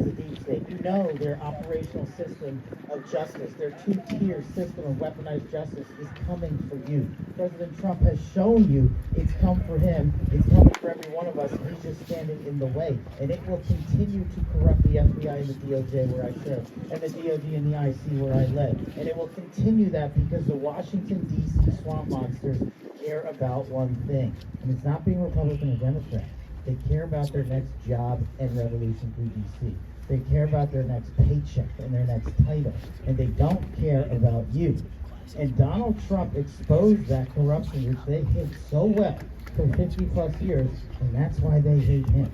as a deep state. You know their operational system of justice, their two-tier system of weaponized justice is coming for you. President Trump has shown you it's come for him, it's coming for every one of us, and he's just standing in the way. And it will continue to corrupt the FBI and the DOJ where I serve, and the DOD and the IC where I led. And it will continue that because the Washington, D.C. swamp monsters care about one thing, and it's not being Republican or Democrat. They care about their next job and revolution through DC. They care about their next paycheck and their next title, and they don't care about you. And Donald Trump exposed that corruption, which they hid so well for 50 plus years, and that's why they hate him.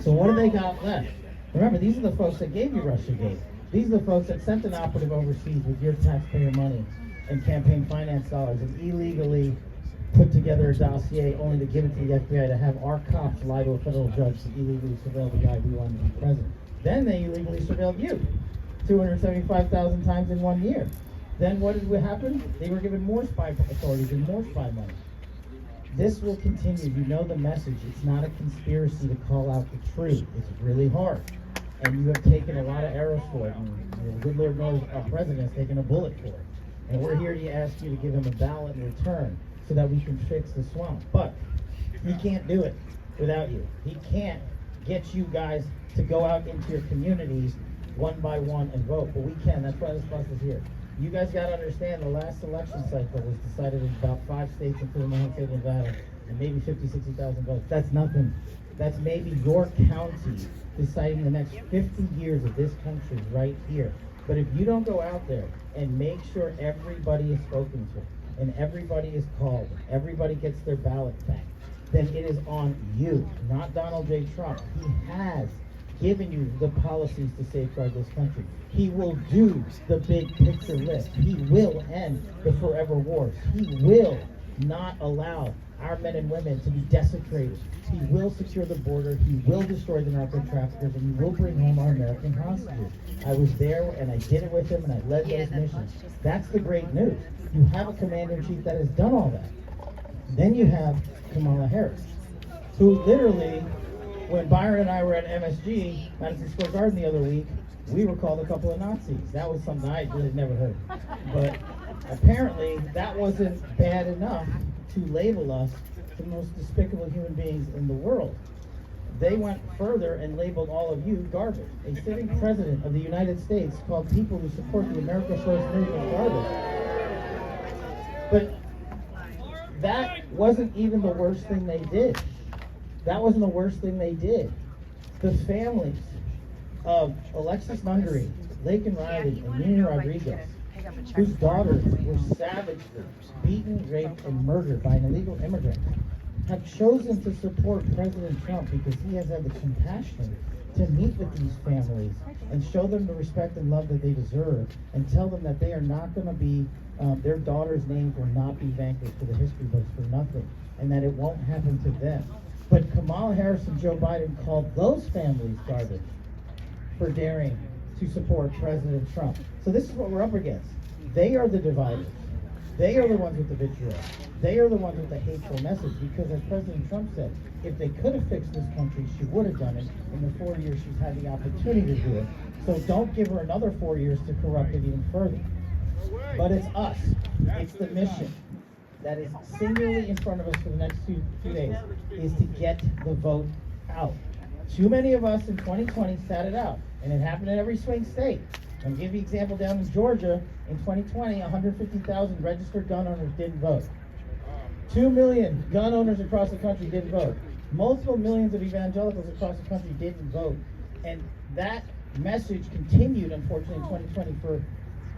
So what do they got left? Remember, these are the folks that gave you Russiagate. These are the folks that sent an operative overseas with your taxpayer money and campaign finance dollars and illegally put together a dossier only to give it to the FBI to have our cops lie to a federal judge to illegally surveil the guy we wanted to be president. Then they illegally surveilled you 275,000 times in 1 year. Then what did happen? They were given more spy authorities and more spy money. This will continue. You know the message. It's not a conspiracy to call out the truth. It's really hard. And you have taken a lot of arrows for it. And the good Lord knows our president has taken a bullet for it. And we're here to ask you to give him a ballot in return so that we can fix the swamp. But he can't do it without you. He can't get you guys to go out into your communities one by one and vote. But we can. That's why this bus is here. You guys got to understand the last election cycle was decided in about 5 states, including my home state of Nevada, and maybe 50, 60,000 votes. That's nothing. That's maybe your county deciding the next 50 years of this country right here. But if you don't go out there and make sure everybody is spoken to, and everybody is called, everybody gets their ballot back, then it is on you, not Donald J. Trump. He has given you the policies to safeguard this country. He will do the big picture list. He will end the forever wars. He will not allow our men and women to be desecrated. He will secure the border. He will destroy the narco traffickers, and he will bring home our American hostages. I was there, and I did it with him, and I led those missions. That's the great news. You have a commander-in-chief that has done all that. Then you have Kamala Harris, who literally, when Byron and I were at MSG, Madison Square Garden the other week, we were called a couple of Nazis. That was something I really never heard. But apparently, that wasn't bad enough to label us the most despicable human beings in the world. They went further and labeled all of you garbage. A sitting president of the United States called people who support the America First movement garbage. But that wasn't even the worst thing they did. That wasn't the worst thing they did. The families of Alexis Nungaray, Laken Riley, and Nina Rodriguez, whose daughters were savagely beaten, raped, and murdered by an illegal immigrant, have chosen to support President Trump because he has had the compassion to meet with these families and show them the respect and love that they deserve, and tell them that they are not going to be, their daughters' names will not be vanquished to the history books for nothing, and that it won't happen to them. But Kamala Harris and Joe Biden called those families garbage for daring to support President Trump. So this is what we're up against. They are the dividers. They are the ones with the vitriol. They are the ones with the hateful message, because as President Trump said, if they could have fixed this country, she would have done it in the 4 years she's had the opportunity to do it. So don't give her another 4 years to corrupt it even further. But it's us. It's the mission that is singularly in front of us for the next two days, is to get the vote out. Too many of us in 2020 sat it out, and it happened in every swing state. I'll give you an example. Down in Georgia, in 2020, 150,000 registered gun owners didn't vote. 2 million gun owners across the country didn't vote. Multiple millions of evangelicals across the country didn't vote. And that message continued, unfortunately, in 2020 for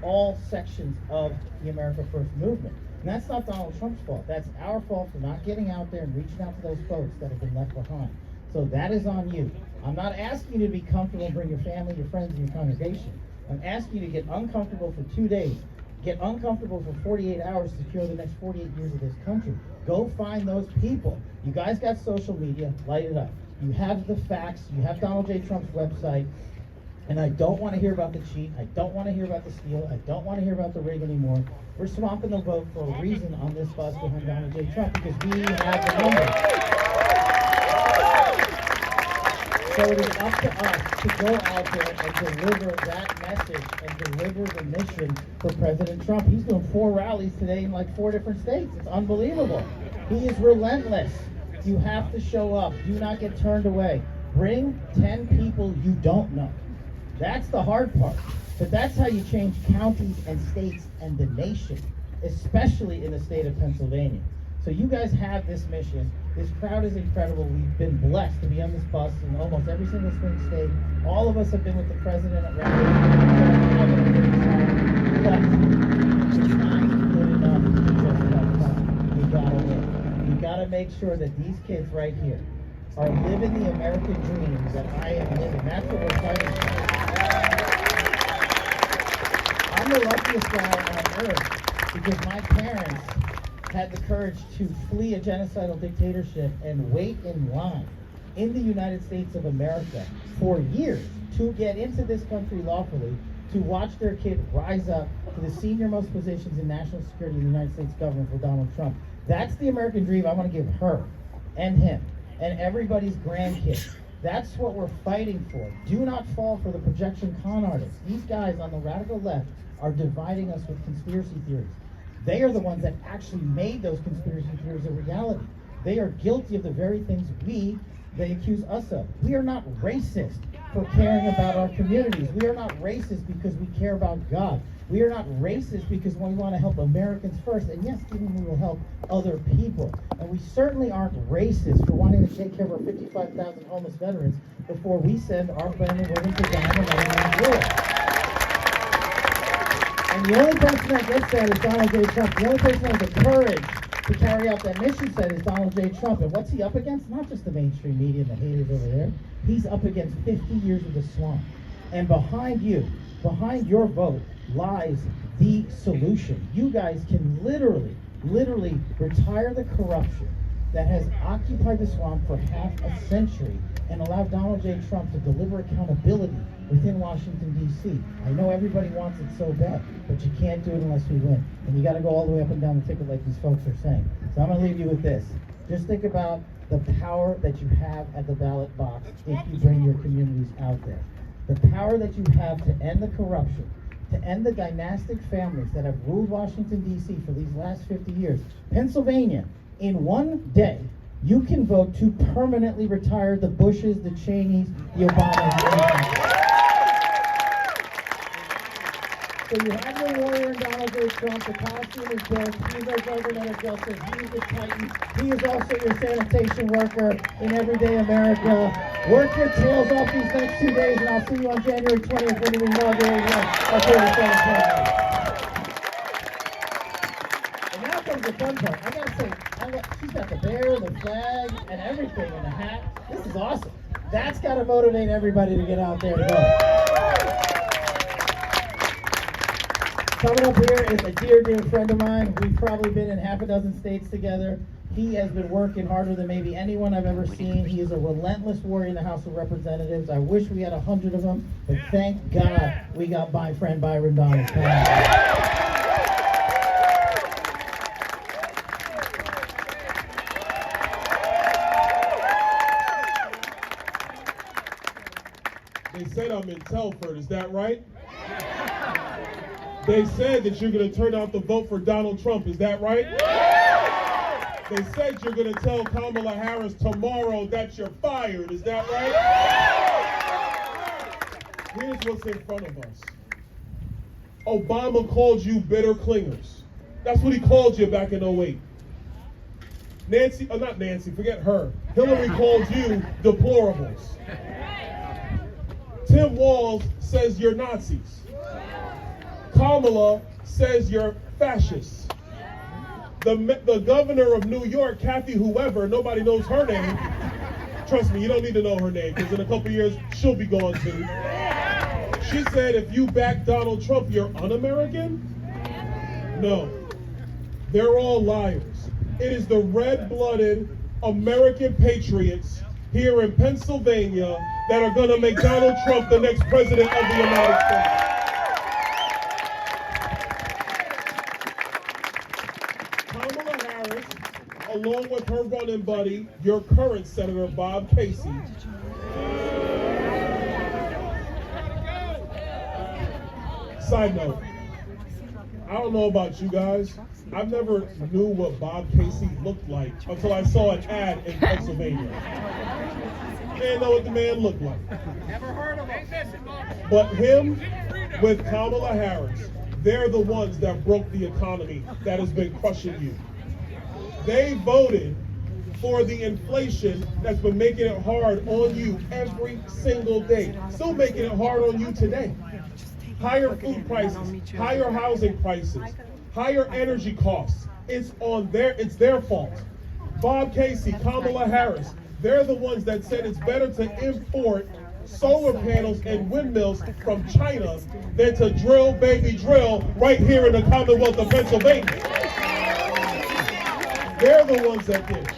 all sections of the America First movement. And that's not Donald Trump's fault. That's our fault for not getting out there and reaching out to those folks that have been left behind. So that is on you. I'm not asking you to be comfortable and bring your family, your friends, and your congregation. I'm asking you to get uncomfortable for 2 days. Get uncomfortable for 48 hours to secure the next 48 years of this country. Go find those people. You guys got social media, light it up. You have the facts, you have Donald J. Trump's website, and I don't want to hear about the cheat, I don't want to hear about the steal, I don't want to hear about the rig anymore. We're swapping the vote for a reason on this bus behind Donald J. Trump, because we have the numbers. So it is up to us to go out there and deliver that message and deliver the mission for President Trump. He's doing 4 rallies today in like 4 different states. It's unbelievable. He is relentless. You have to show up. Do not get turned away. Bring 10 people you don't know. That's the hard part. But that's how you change counties and states and the nation, especially in the state of Pennsylvania. So you guys have this mission. This crowd is incredible. We've been blessed to be on this bus in almost every single swing state. All of us have been with the president at rallies. But it's not good enough to just have fun. You gotta win. You gotta make sure that these kids right here are living the American dream that I am living. That's what we're fighting for. I'm the luckiest guy on earth because my parents had the courage to flee a genocidal dictatorship and wait in line in the United States of America for years to get into this country lawfully, to watch their kid rise up to the senior most positions in national security in the United States government for Donald Trump. That's the American dream I want to give her and him and everybody's grandkids. That's what we're fighting for. Do not fall for the projection con artists. These guys on the radical left are dividing us with conspiracy theories. They are the ones that actually made those conspiracy theories a reality. They are guilty of the very things they accuse us of. We are not racist for caring about our communities. We are not racist because we care about God. We are not racist because we want to help Americans first. And yes, even we will help other people. And we certainly aren't racist for wanting to take care of our 55,000 homeless veterans before we send our men and women to die in the war. And the only person that gets that is Donald J. Trump. The only person that has the courage to carry out that mission set is Donald J. Trump. And what's he up against? Not just the mainstream media and the haters over there. He's up against 50 years of the swamp. And behind you, behind your vote, lies the solution. You guys can literally retire the corruption that has occupied the swamp for half a century and allow Donald J. Trump to deliver accountability within Washington, D.C. I know everybody wants it so bad, but you can't do it unless we win. And you got to go all the way up and down the ticket like these folks are saying. So I'm going to leave you with this. Just think about the power that you have at the ballot box if you bring your communities out there. The power that you have to end the corruption, to end the dynastic families that have ruled Washington, D.C. for these last 50 years. Pennsylvania, in one day, you can vote to permanently retire the Bushes, the Cheneys, the Obamas. So you have the warrior in Donald J. Trump. The costume is built. He is our government of justice. He is the titan. He is also your sanitation worker in everyday America. Work your tails off these next 2 days, and I'll see you on January 20th when we inaugurate our favorite Senate president. And now comes the fun part. I gotta say, she's got the bear, the flag, and everything in the hat. This is awesome. That's gotta motivate everybody to get out there to go. Coming up here is a dear friend of mine. We've probably been in half a dozen states together. He has been working harder than maybe anyone I've ever seen. He is a relentless warrior in the House of Representatives. I wish we had 100 of them, but thank God we got my friend Byron Donalds. They said I'm in Telford, is that right? They said that you're going to turn out the vote for Donald Trump, is that right? They said you're going to tell Kamala Harris tomorrow that you're fired, is that right? Here's what's in front of us. Obama called you bitter clingers. That's what he called you back in 08. Not Nancy, forget her. Hillary called you deplorables. Tim Walz says you're Nazis. Kamala says you're fascists. The governor of New York, Kathy whoever, nobody knows her name. Trust me, you don't need to know her name, because in a couple years, she'll be gone too. She said if you back Donald Trump, you're un-American? No. They're all liars. It is the red-blooded American patriots here in Pennsylvania that are going to make Donald Trump the next president of the United States. Kamala Harris, along with her running buddy, your current Senator Bob Casey, Side note, I don't know about you guys. I've never knew what Bob Casey looked like until I saw an ad in Pennsylvania. I didn't know what the man looked like. Never heard of him. But him with Kamala Harris, they're the ones that broke the economy that has been crushing you. They voted for the inflation that's been making it hard on you every single day. Still making it hard on you today. Higher food prices, higher housing prices, higher energy costs. It's their fault. Bob Casey, Kamala Harris, they're the ones that said it's better to import solar panels and windmills from China than to drill, baby, drill right here in the Commonwealth of Pennsylvania. They're the ones that did it.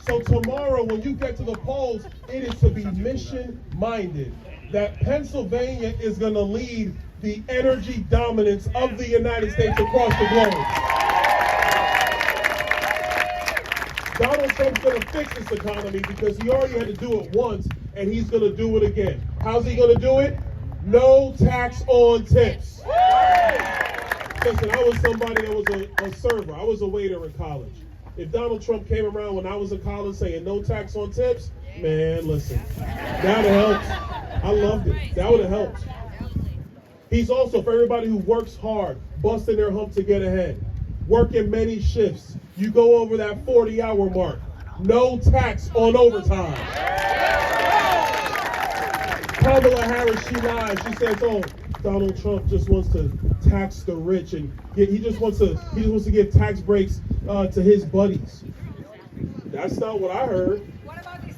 So tomorrow, when you get to the polls, it is to be mission-minded that Pennsylvania is going to lead the energy dominance of the United States across the globe. Donald Trump's going to fix this economy because he already had to do it once, and he's going to do it again. How's he going to do it? No tax on tips. Listen, I was somebody that was a server. I was a waiter in college. If Donald Trump came around when I was in college saying no tax on tips, man, listen, that would have helped. I loved it. That would have helped. He's also, for everybody who works hard, busting their hump to get ahead, working many shifts, you go over that 40-hour mark, no tax on overtime. Kamala Harris, she lies. She says, oh, Donald Trump just wants to tax the rich, and he just wants to give tax breaks to his buddies. That's not what I heard.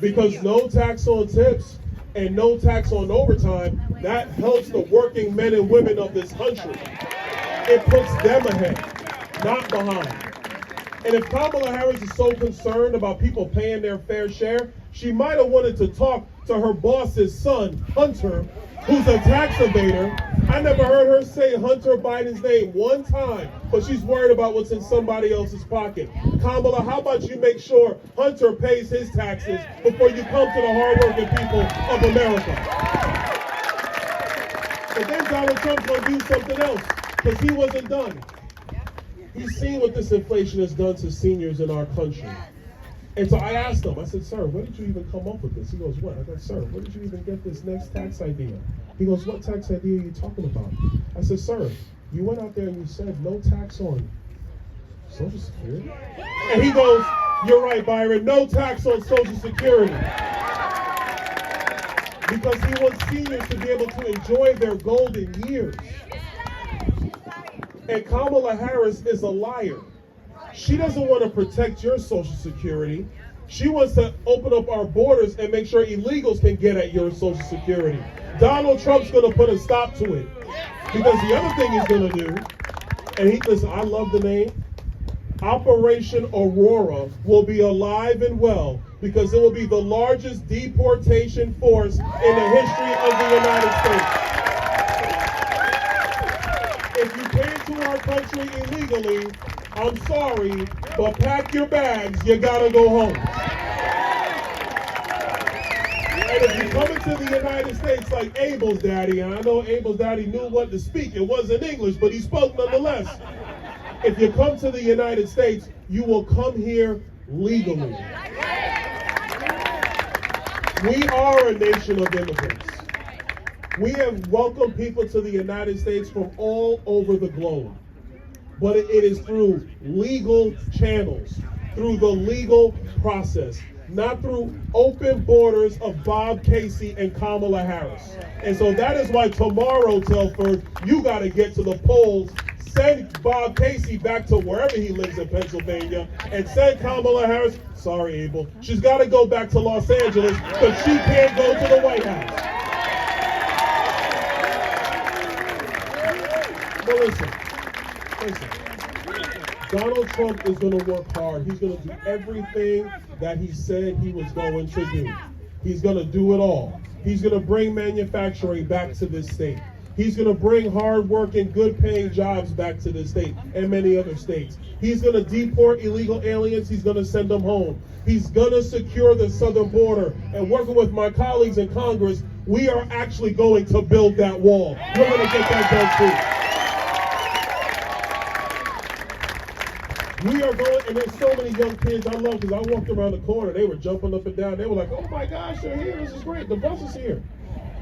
Because no tax on tips and no tax on overtime, that helps the working men and women of this country. It puts them ahead, not behind. And if Kamala Harris is so concerned about people paying their fair share, she might have wanted to talk to her boss's son, Hunter, who's a tax evader. I never heard her say Hunter Biden's name one time, but she's worried about what's in somebody else's pocket. Kamala, how about you make sure Hunter pays his taxes before you come to the hardworking people of America? But then Donald Trump's going to do something else, because he wasn't done. He's seen what this inflation has done to seniors in our country. And so I asked him, I said, sir, where did you even come up with this? He goes, what? I said, sir, where did you even get this next tax idea? He goes, what tax idea are you talking about? I said, sir, you went out there and you said no tax on Social Security? And he goes, you're right, Byron, no tax on Social Security. Because he wants seniors to be able to enjoy their golden years. And Kamala Harris is a liar. She doesn't want to protect your Social Security. She wants to open up our borders and make sure illegals can get at your Social Security. Donald Trump's going to put a stop to it. Because the other thing he's going to do, and listen, I love the name, Operation Aurora will be alive and well because it will be the largest deportation force in the history of the United States. If you came to our country illegally, I'm sorry, but pack your bags, you gotta go home. And if you come into the United States like Abel's daddy, and I know Abel's daddy knew what to speak, it wasn't English, but he spoke nonetheless. If you come to the United States, you will come here legally. We are a nation of immigrants. We have welcomed people to the United States from all over the globe. But it is through legal channels, through the legal process, not through open borders of Bob Casey and Kamala Harris. And so that is why tomorrow, Telford, you got to get to the polls, send Bob Casey back to wherever he lives in Pennsylvania, and send Kamala Harris, sorry, Abel, she's got to go back to Los Angeles, but she can't go to the White House. But listen. Donald Trump is going to work hard. He's going to do everything that he said he was going to do. He's going to do it all. He's going to bring manufacturing back to this state. He's going to bring hard-working, good-paying jobs back to this state and many other states. He's going to deport illegal aliens. He's going to send them home. He's going to secure the southern border. And working with my colleagues in Congress, we are actually going to build that wall. We're going to get that done too. We are going, and there's so many young kids I love, because I walked around the corner, they were jumping up and down. They were like, oh my gosh, they're here, this is great, the bus is here.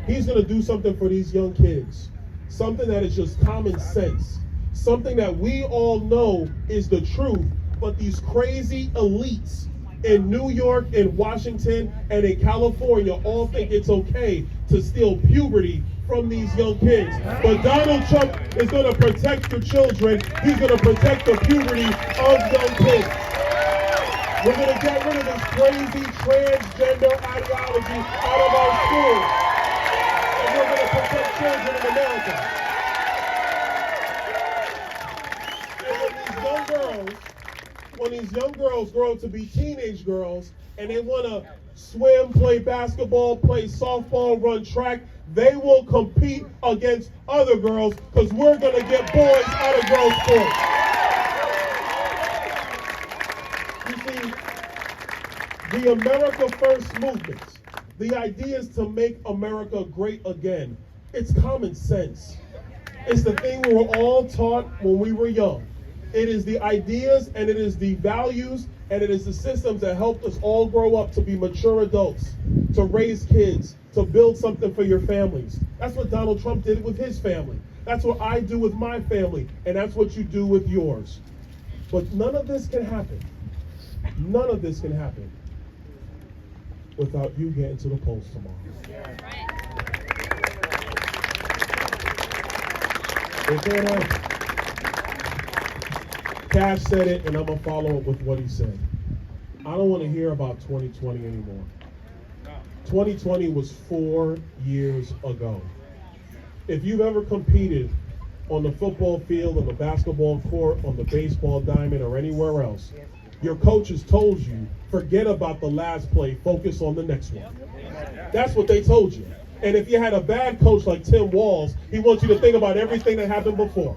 He's going to do something for these young kids, something that is just common sense, something that we all know is the truth, but these crazy elites in New York, in Washington, and in California all think it's okay to steal puberty from these young kids. But Donald Trump is going to protect your children. He's going to protect the puberty of young kids. We're going to get rid of this crazy transgender ideology out of our schools. And we're going to protect children in America. And when these young girls grow up to be teenage girls and they want to swim, play basketball, play softball, run track, they will compete against other girls, because we're going to get boys out of girls' sports. You see, the America First movement, the idea is to make America great again. It's common sense. It's the thing we were all taught when we were young. It is the ideas, and it is the values, and it is the systems that helped us all grow up to be mature adults, to raise kids, to build something for your families. That's what Donald Trump did with his family. That's what I do with my family, and that's what you do with yours. But none of this can happen. None of this can happen without you getting to the polls tomorrow. Okay, now? Cash said it, and I'm going to follow up with what he said. I don't want to hear about 2020 anymore. 2020 was 4 years ago. If you've ever competed on the football field, on the basketball court, on the baseball diamond, or anywhere else, your coach has told you, forget about the last play, focus on the next one. That's what they told you. And if you had a bad coach like Tim Walz, he wants you to think about everything that happened before.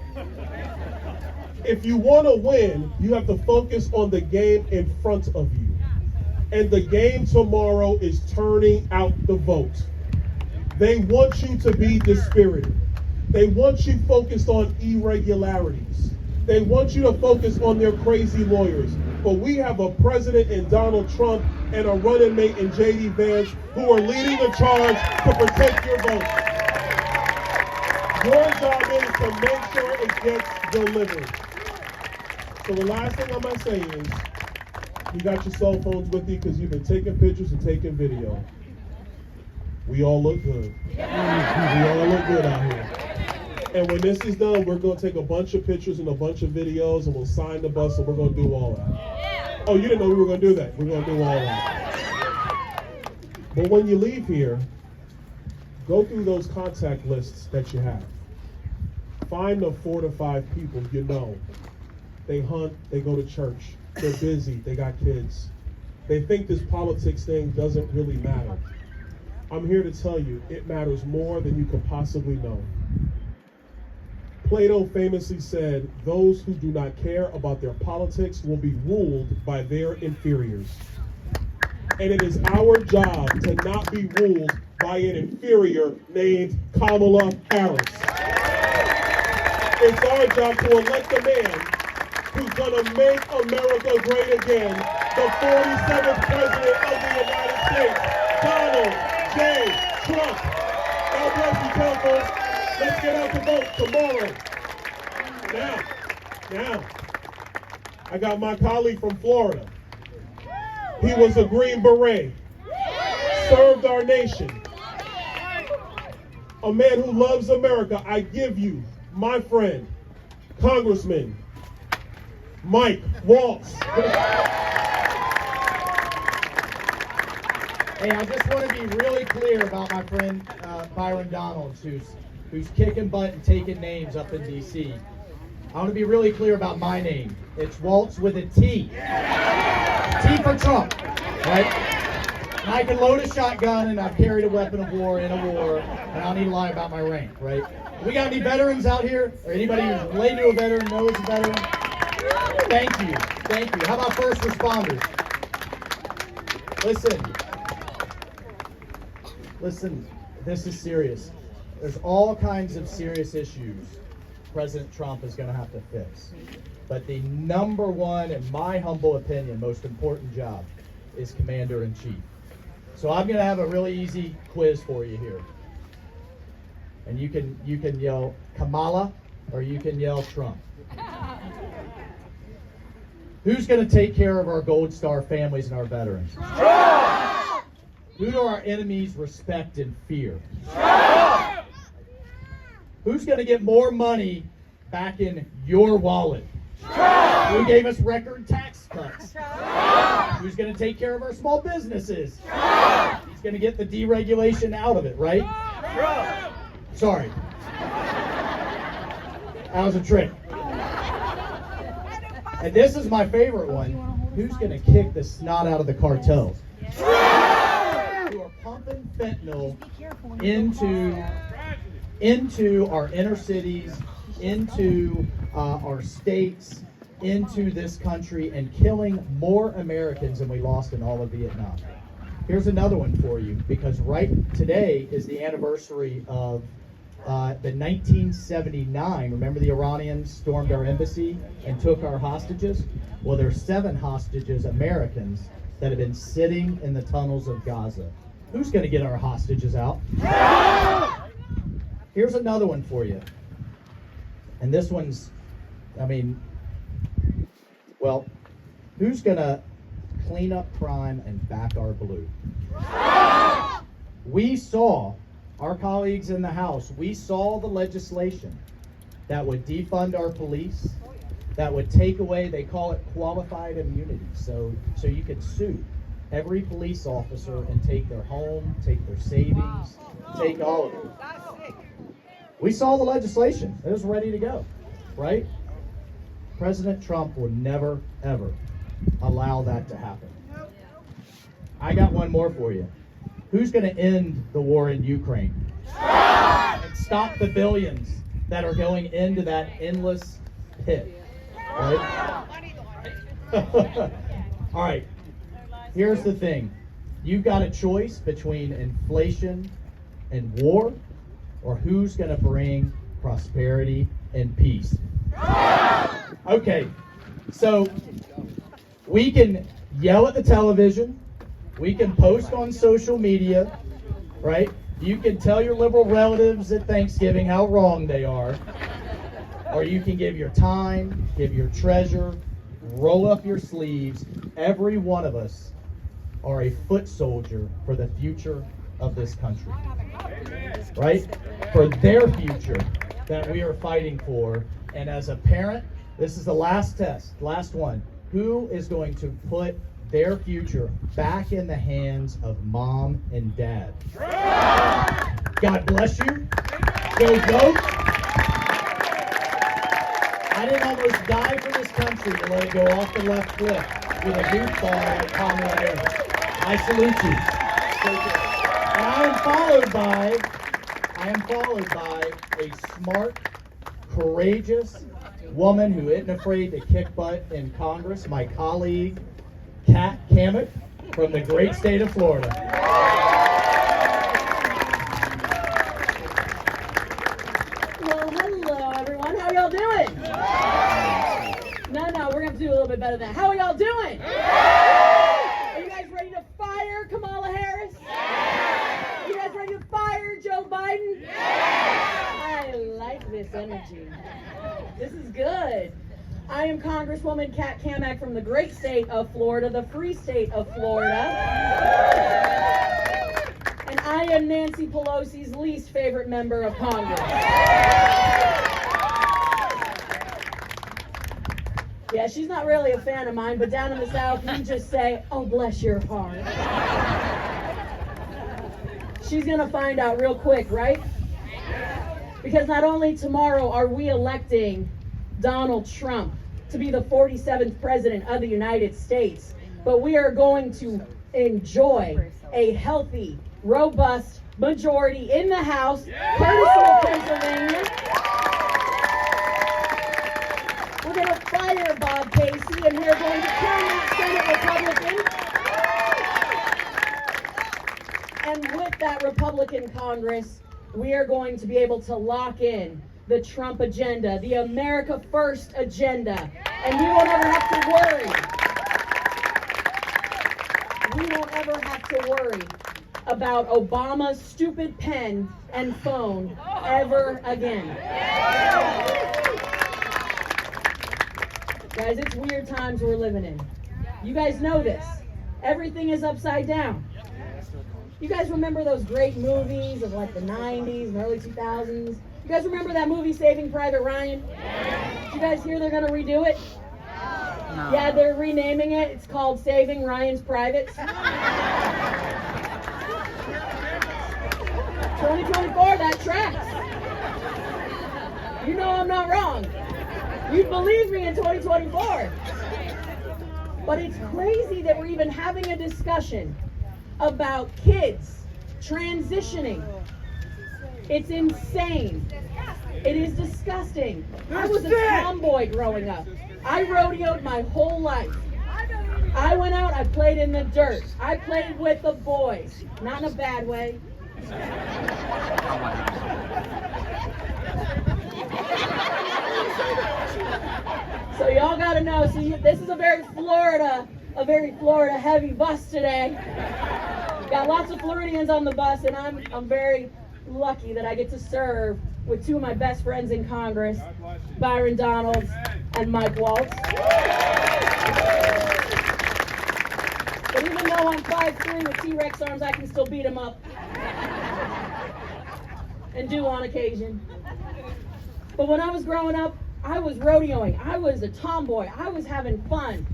If you want to win, you have to focus on the game in front of you. And the game tomorrow is turning out the vote. They want you to be dispirited. They want you focused on irregularities. They want you to focus on their crazy lawyers. But we have a president in Donald Trump and a running mate in J.D. Vance who are leading the charge to protect your vote. Your job is to make sure it gets delivered. So the last thing I'm going to say is, you got your cell phones with you because you've been taking pictures and taking video. We all look good. We all look good out here. And when this is done, we're going to take a bunch of pictures and a bunch of videos, and we'll sign the bus, and we're going to do all that. Oh, you didn't know we were going to do that. We're going to do all that. But when you leave here, go through those contact lists that you have. Find the 4 to 5 people you know. They hunt, they go to church, they're busy, they got kids. They think this politics thing doesn't really matter. I'm here to tell you, it matters more than you could possibly know. Plato famously said, those who do not care about their politics will be ruled by their inferiors. And it is our job to not be ruled by an inferior named Kamala Harris. It's our job to elect a man who's going to make America great again, the 47th President of the United States, Donald J. Trump. God bless you, Temple. Let's get out to vote tomorrow. Now, I got my colleague from Florida. He was a Green Beret, served our nation. A man who loves America. I give you, my friend, Congressman Mike Waltz. Hey, I just want to be really clear about my friend Byron Donalds, who's kicking butt and taking names up in D.C. I want to be really clear about my name. It's Waltz with a T. T for Trump, right? And I can load a shotgun, and I've carried a weapon of war in a war, and I don't need to lie about my rank, right? We got any veterans out here? Or anybody who's related to a veteran, knows a veteran? Thank you. Thank you. How about first responders? Listen, this is serious. There's all kinds of serious issues President Trump is going to have to fix. But the number one, in my humble opinion, most important job is Commander-in-Chief. So I'm going to have a really easy quiz for you here. And you can yell Kamala or you can yell Trump. Who's going to take care of our Gold Star families and our veterans? Trump! Who do our enemies respect and fear? Trump! Who's going to get more money back in your wallet? Trump! Who gave us record tax cuts? Trump! Who's going to take care of our small businesses? Trump! He's going to get the deregulation out of it, right? Trump! Sorry. That was a trick. And this is my favorite one. Who's going to kick the snot out of the cartels? Trump! Who are pumping fentanyl into our inner cities, into our states, into this country, and killing more Americans than we lost in all of Vietnam. Here's another one for you, because right today is the anniversary of the 1979. Remember the Iranians stormed our embassy and took our hostages? Well, there's 7 hostages, Americans, that have been sitting in the tunnels of Gaza. Who's going to get our hostages out? Here's another one for you. And this one's, who's going to clean up crime and back our blue? We saw, our colleagues in the House, we saw the legislation that would defund our police, that would take away, they call it qualified immunity, so you could sue every police officer and take their home, take their savings, take all of it. We saw the legislation. It was ready to go, right? President Trump would never, ever allow that to happen. I got one more for you. Who's going to end the war in Ukraine? And stop the billions that are going into that endless pit, right? All right, here's the thing. You've got a choice between inflation and war, or who's going to bring prosperity and peace. Okay, so we can yell at the television, we can post on social media, right? You can tell your liberal relatives at Thanksgiving how wrong they are, or you can give your time, give your treasure, roll up your sleeves. Every one of us are a foot soldier for the future of this country, right? For their future that we are fighting for. And as a parent, this is the last test, last one. Who is going to put their future back in the hands of mom and dad? God bless you. Go vote. I didn't almost die for this country to let it go off the left cliff with a boot ball like Kamala Harris. I salute you. And I am followed by a smart, courageous woman who isn't afraid to kick butt in Congress, my colleague, Kat Kamek, from the great state of Florida. Well, hello, everyone. How y'all doing? No, we're going to do a little bit better than that. How are y'all doing? Are you guys ready to fire Kamala Harris? Are you guys ready to fire Joe Biden? I like this energy. This is good. I am Congresswoman Kat Kamek from the great state of Florida, the free state of Florida. And I am Nancy Pelosi's least favorite member of Congress. Yeah, she's not really a fan of mine, but down in the South, we just say, oh, bless your heart. She's going to find out real quick, right? Because not only tomorrow are we electing Donald Trump to be the 47th president of the United States, but we are going to enjoy a healthy, robust majority in the House, courtesy of Pennsylvania. We're going to fire Bob Casey, and we are going to turn that Senate Republican. And with that that Republican Congress, we are going to be able to lock in the Trump agenda, the America First agenda, and we won't ever have to worry. We won't ever have to worry about Obama's stupid pen and phone ever again. Guys, it's weird times we're living in. You guys know this. Everything is upside down. You guys remember those great movies of like the 90s and early 2000s? You guys remember that movie Saving Private Ryan? Did you guys hear they're going to redo it? No. Yeah, they're renaming it. It's called Saving Ryan's Privates. 2024, that tracks. You know I'm not wrong. You'd believe me in 2024. But it's crazy that we're even having a discussion about kids transitioning. It's insane. It is disgusting. I was a tomboy growing up. I rodeoed my whole life. I went out, I played in the dirt. I played with the boys. Not in a bad way. So y'all gotta know, see, this is a very Florida heavy bus today. Got lots of Floridians on the bus, and I'm very lucky that I get to serve with two of my best friends in Congress, Byron Donalds and Mike Waltz. But even though I'm 5'3" with T-Rex arms, I can still beat him up. And do on occasion. But when I was growing up, I was rodeoing. I was a tomboy. I was having fun.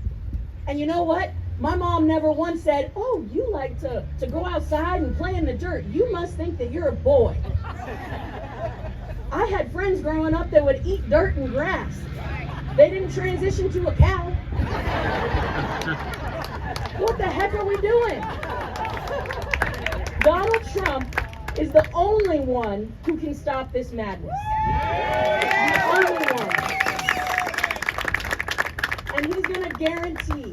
And you know what? My mom never once said, "Oh, you like to go outside and play in the dirt. You must think that you're a boy." I had friends growing up that would eat dirt and grass. They didn't transition to a cow. What the heck are we doing? Donald Trump is the only one who can stop this madness. The only one. And he's going to guarantee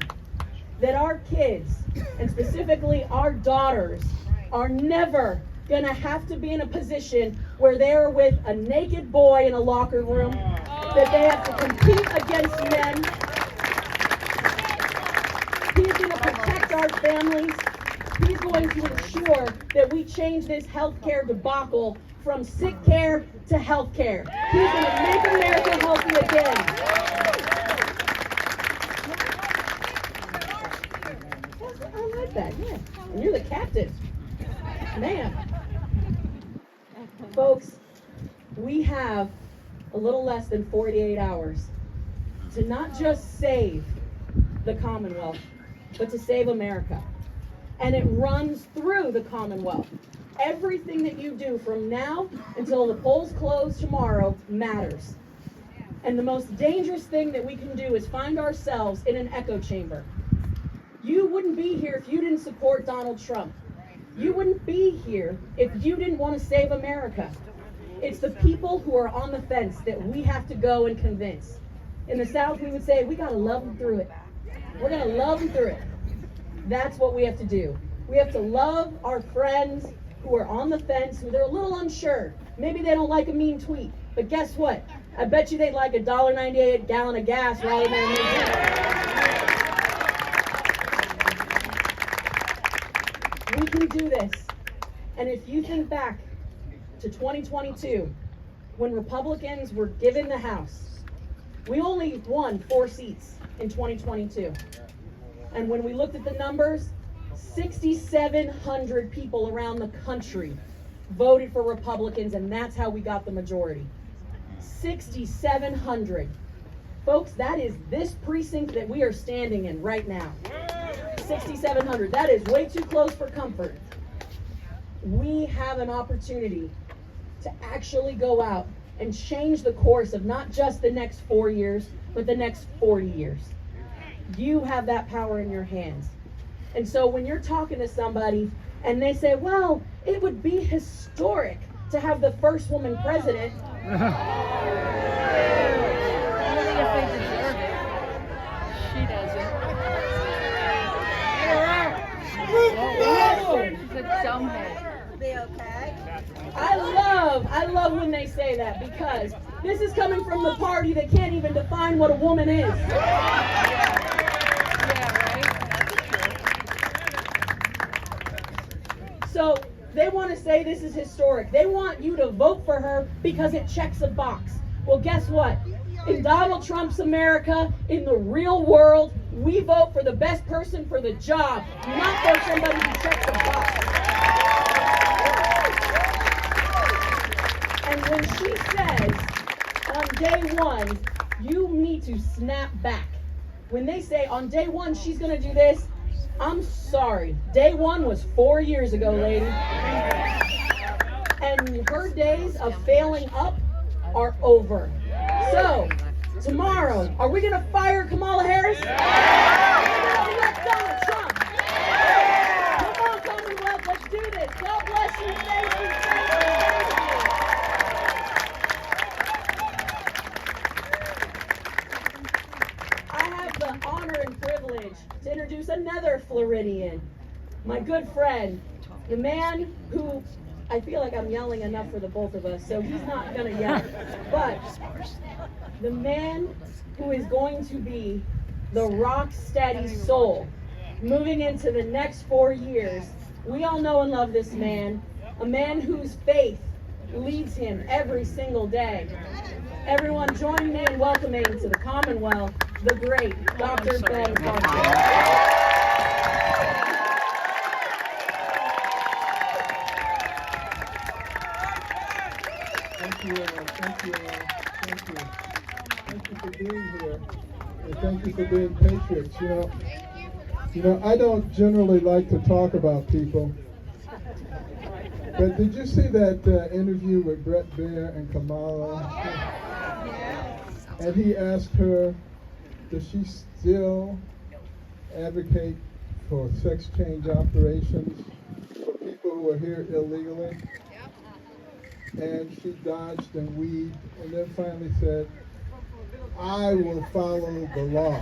that our kids, and specifically our daughters, are never going to have to be in a position where they're with a naked boy in a locker room, that they have to compete against men. He's going to protect our families. He's going to ensure that we change this healthcare debacle from sick care to healthcare. He's going to make America healthy again. I like that, yeah. And you're the captain. Man. Folks, we have a little less than 48 hours to not just save the Commonwealth, but to save America. And it runs through the Commonwealth. Everything that you do from now until the polls close tomorrow matters. And the most dangerous thing that we can do is find ourselves in an echo chamber. You wouldn't be here if you didn't support Donald Trump. You wouldn't be here if you didn't want to save America. It's the people who are on the fence that we have to go and convince. In the South, we would say, we got to love them through it. We're going to love them through it. That's what we have to do. We have to love our friends who are on the fence, who they're a little unsure. Maybe they don't like a mean tweet, but guess what? I bet you they'd like a $1.98 gallon of gas rather than a mean tweet. We can do this. And if you think back to 2022, when Republicans were given the House, we only won 4 seats in 2022. And when we looked at the numbers, 6,700 people around the country voted for Republicans, and that's how we got the majority. 6,700. Folks, that is this precinct that we are standing in right now. 6,700. That is way too close for comfort. We have an opportunity to actually go out and change the course of not just the next 4 years, but the next 40 years. You have that power in your hands. And so when you're talking to somebody and they say, well, it would be historic to have the first woman president. She doesn't. She's a dumbhead. I love when they say that, because this is coming from the party that can't even define what a woman is. Yeah, right? So they want to say this is historic. They want you to vote for her because it checks a box. Well, guess what? In Donald Trump's America, in the real world, we vote for the best person for the job, not for somebody who checks a box. And when she says on day one, you need to snap back. When they say on day one she's going to do this, I'm sorry. Day one was 4 years ago, lady. And her days of failing up are over. So, tomorrow, are we going to fire Kamala Harris? Or are we going to elect Donald Trump? Come on, Commonwealth, let's do this. God bless you. Thank you. Thank you. I have the honor and privilege to introduce another Floridian, my good friend, the man who, I feel like I'm yelling enough for the both of us, so he's not going to yell. But the man who is going to be the rock steady soul moving into the next 4 years. We all know and love this man, a man whose faith leads him every single day. Everyone join me in welcoming to the Commonwealth the great Dr. Ben Carson. Thank you, thank you, thank you. Thank you for being here, and thank you for being patriots. You know, I don't generally like to talk about people, but did you see that interview with Brett Baer and Kamala? And he asked her, does she still advocate for sex change operations for people who are here illegally? And she dodged and weaved, and then finally said, I will follow the law.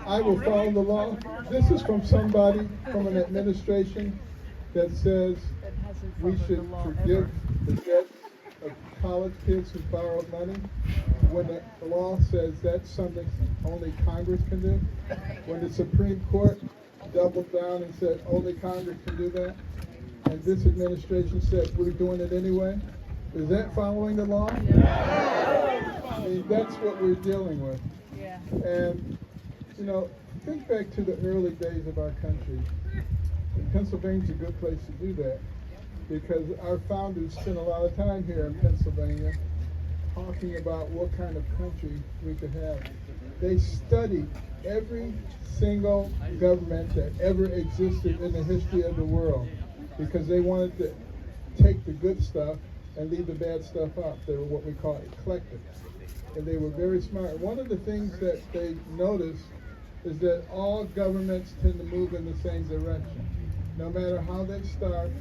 I will follow the law. This is from somebody, from an administration that says we should forgive the debts of college kids who borrowed money, when the law says that's something only Congress can do. When the Supreme Court doubled down and said only Congress can do that, and this administration said we're doing it anyway. Is that following the law? I mean, that's what we're dealing with. Yeah. And, you know, think back to the early days of our country. Pennsylvania's a good place to do that, because our founders spent a lot of time here in Pennsylvania talking about what kind of country we could have. They studied every single government that ever existed in the history of the world, because they wanted to take the good stuff and leave the bad stuff out. They were what we call eclectic. And they were very smart. One of the things that they noticed is that all governments tend to move in the same direction. No matter how they start,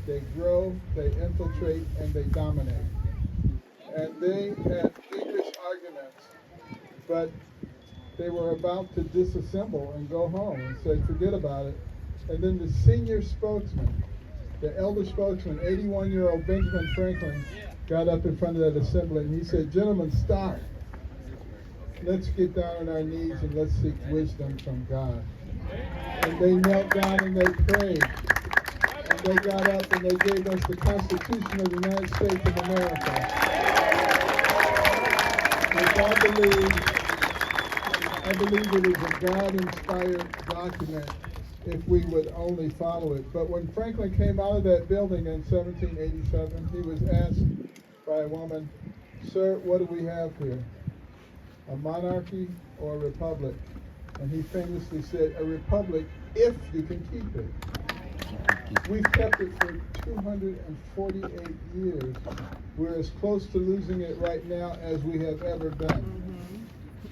they grow, they infiltrate, and they dominate. And they had vigorous arguments, but they were about to disassemble and go home and say, forget about it. And then the senior spokesman, the elder spokesman, 81-year-old Benjamin Franklin, got up in front of that assembly and he said, gentlemen, stop. Let's get down on our knees and let's seek wisdom from God. And they knelt down and they prayed. And they got up and they gave us the Constitution of the United States of America. Which I believe it is a God-inspired document if we would only follow it. But when Franklin came out of that building in 1787, he was asked by a woman, sir, what do we have here? A monarchy or a republic? And he famously said, a republic if you can keep it. We've kept it for 248 years. We're as close to losing it right now as we have ever been.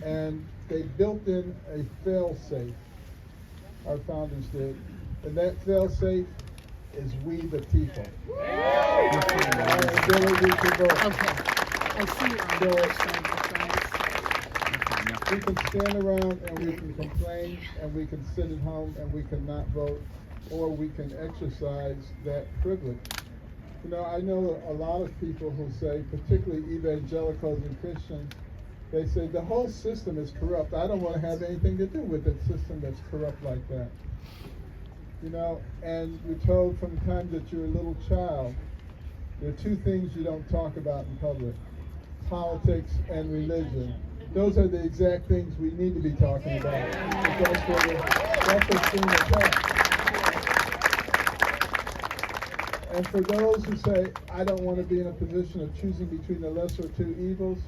And they built in a fail-safe. Our founders did. And that fail-safe is we the people. Our ability to vote. Okay. I see you're on the other side of the fence. We can stand around and we can complain and we can sit at home and we can not vote, or we can exercise that privilege. You know, I know a lot of people who say, particularly evangelicals and Christians, they say the whole system is corrupt. I don't want to have anything to do with a system that's corrupt like that. You know, and you're told from the time that you're a little child, there are two things you don't talk about in public: politics and religion. Those are the exact things we need to be talking about. That's what's being attacked. And for those who say, I don't want to be in a position of choosing between the lesser of two evils,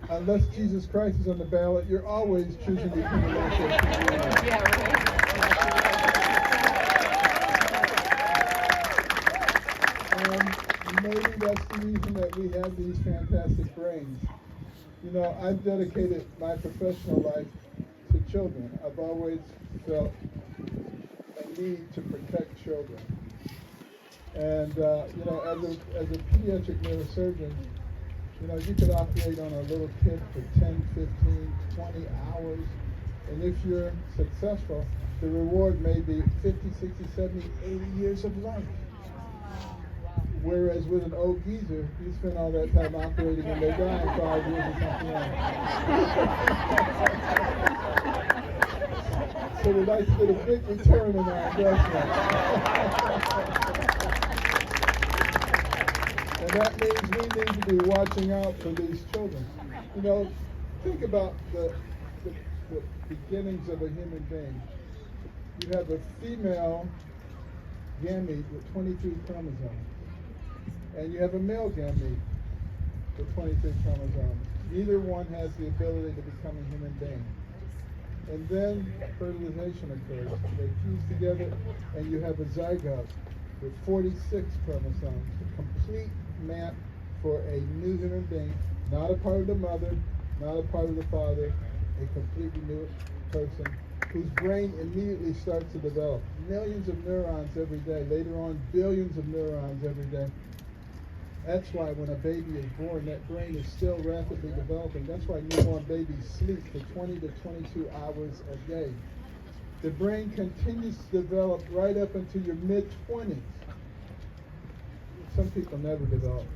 unless Jesus Christ is on the ballot, you're always choosing between the lesser of two evils. Yeah, right. And maybe that's the reason that we have these fantastic brains. You know, I've dedicated my professional life to children. I've always felt a need to protect children. And, you know, as a pediatric neurosurgeon, you know, you could operate on a little kid for 10, 15, 20 hours. And if you're successful, the reward may be 50, 60, 70, 80 years of life. Whereas with an old geezer, you spend all that time operating and they die in 5 years or something else. So we'd like to get a big return on our investment. And that means we need to be watching out for these children. You know, think about the beginnings of a human being. You have a female gamete with 23 chromosomes. And you have a male gamete with 23 chromosomes. Neither one has the ability to become a human being. And then fertilization occurs. They fuse together and you have a zygote with 46 chromosomes, a complete map for a new human being, not a part of the mother, not a part of the father, a completely new person whose brain immediately starts to develop. Millions of neurons every day, later on billions of neurons every day. That's why when a baby is born, that brain is still rapidly developing. That's why newborn babies sleep for 20 to 22 hours a day. The brain continues to develop right up until your mid-20s. Some people never develop.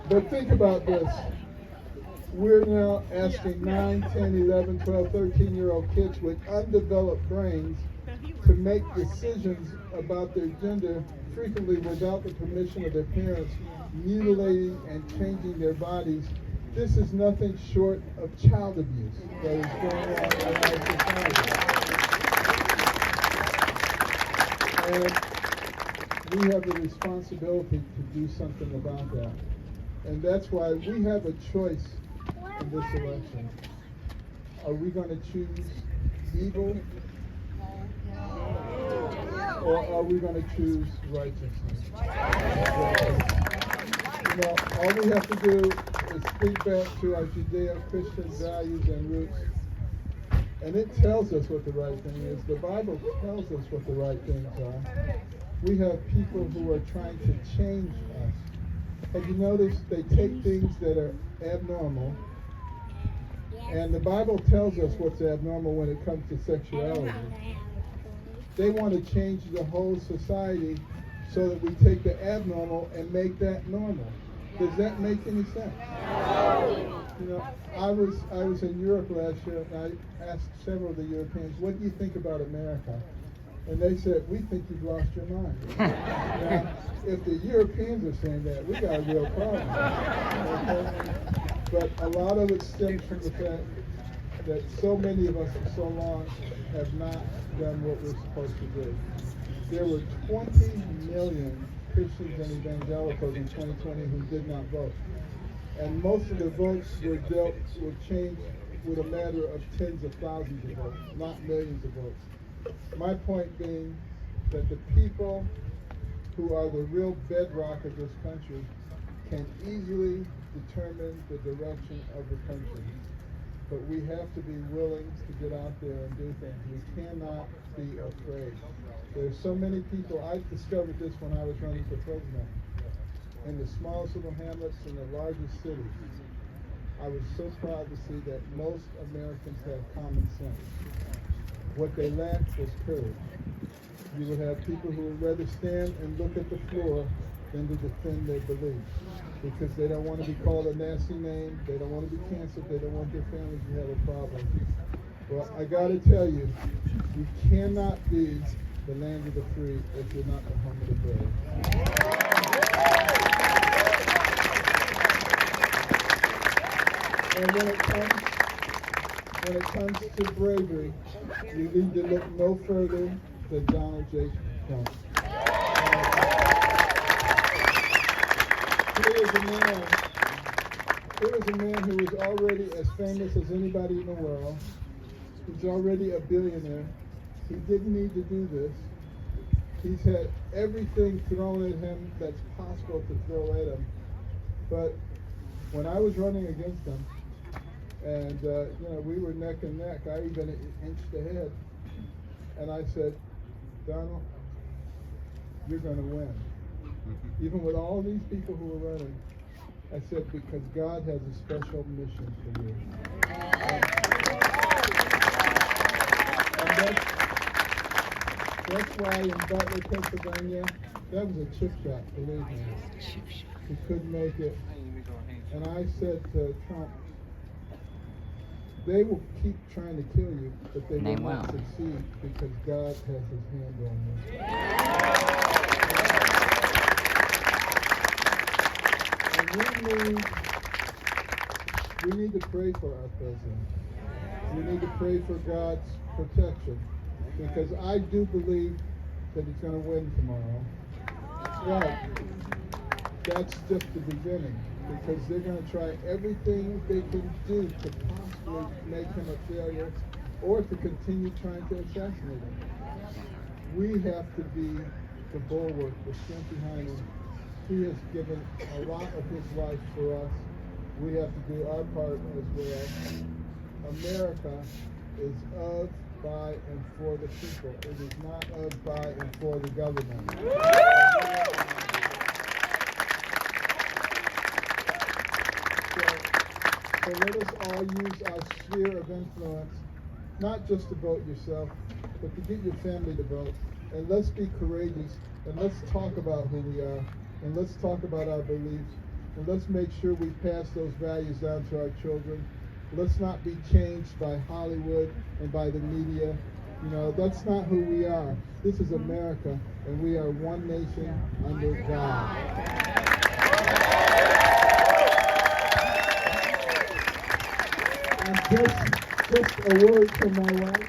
But think about this. We're now asking 9, 10, 11, 12, 13-year-old kids with undeveloped brains to make decisions about their gender frequently without the permission of their parents, mutilating and changing their bodies. This is nothing short of child abuse that is going on in our society. And we have the responsibility to do something about that. And that's why we have a choice in this election. Are we going to choose evil, or are we going to choose righteousness? You know, all we have to do is think back to our Judeo-Christian values and roots, and it tells us what the right thing is. The Bible tells us what the right things are. We have people who are trying to change us. Have you noticed they take things that are abnormal, and the Bible tells us what's abnormal when it comes to sexuality. They want to change the whole society so that we take the abnormal and make that normal. Does that make any sense? You know, I was in Europe last year, and I asked several of the Europeans, what do you think about America? And they said, we think you've lost your mind. Now, if the Europeans are saying that, we got a real problem. Okay? But a lot of it stems from the fact that so many of us for so long have not done what we're supposed to do. There were 20 million Christians and evangelicals in 2020 who did not vote. And most of the votes were changed with a matter of tens of thousands of votes, not millions of votes. My point being that the people who are the real bedrock of this country can easily determine the direction of the country. But we have to be willing to get out there and do things. We cannot be afraid. There's so many people. I discovered this when I was running for president. In the smallest little hamlets in the largest cities, I was so proud to see that most Americans have common sense. What they lacked was courage. You would have people who would rather stand and look at the floor than to defend their beliefs, because they don't want to be called a nasty name, they don't want to be canceled, they don't want their families to have a problem. Well, I got to tell you, you cannot be the land of the free if you're not the home of the brave. And when it comes to bravery, you need to look no further than Donald J. Trump. Here is a man who is already as famous as anybody in the world. He's already a billionaire. He didn't need to do this. He's had everything thrown at him that's possible to throw at him. But when I was running against him, and we were neck and neck, I even inched ahead, and I said, Donald, you're going to win. Even with all these people who were running, I said, because God has a special mission for you. And that's why in Butler, Pennsylvania, that was a chip shot, believe me. He couldn't make it. And I said to Trump, they will keep trying to kill you, but they will not succeed because God has his hand on you. And we need to pray for our president. We need to pray for God's protection, because I do believe that he's going to win tomorrow. But that's just the beginning, because they're going to try everything they can do to possibly make him a failure or to continue trying to assassinate him. We have to be the bulwark, the strength behind him. He has given a lot of his life for us. We have to do our part as well. America is of, by, and for the people. It is not of, by, and for the government. So let us all use our sphere of influence, not just to vote yourself, but to get your family to vote. And let's be courageous, and let's talk about who we are, and let's talk about our beliefs, and let's make sure we pass those values down to our children. Let's not be changed by Hollywood and by the media. That's not who we are. This is America, and we are one nation under God. And just a word from my wife.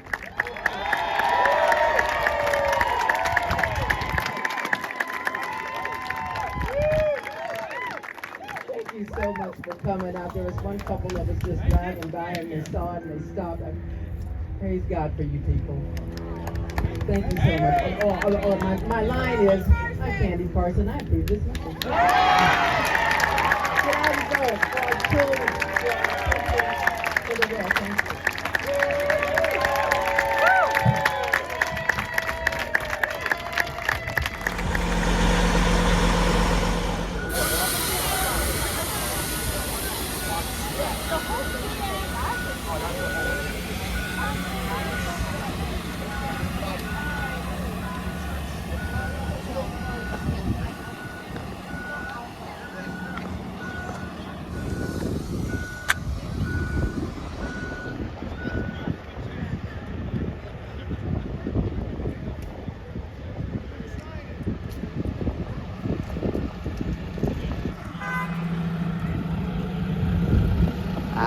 Thank you so much for coming out. There was one couple of us just driving by and they saw it and they stopped. Praise God for you people. Thank you so much. My line is, I'm Candy Carson. I approve this message. Get out and go for our children. For the world. Thank you.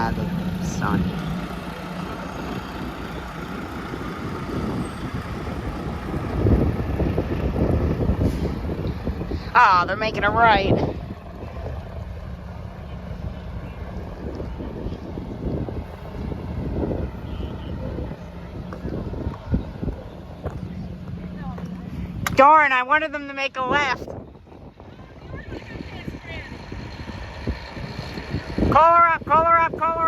The sun. Ah, they're making a right. Darn, I wanted them to make a left. Call her up, call her up, call her up.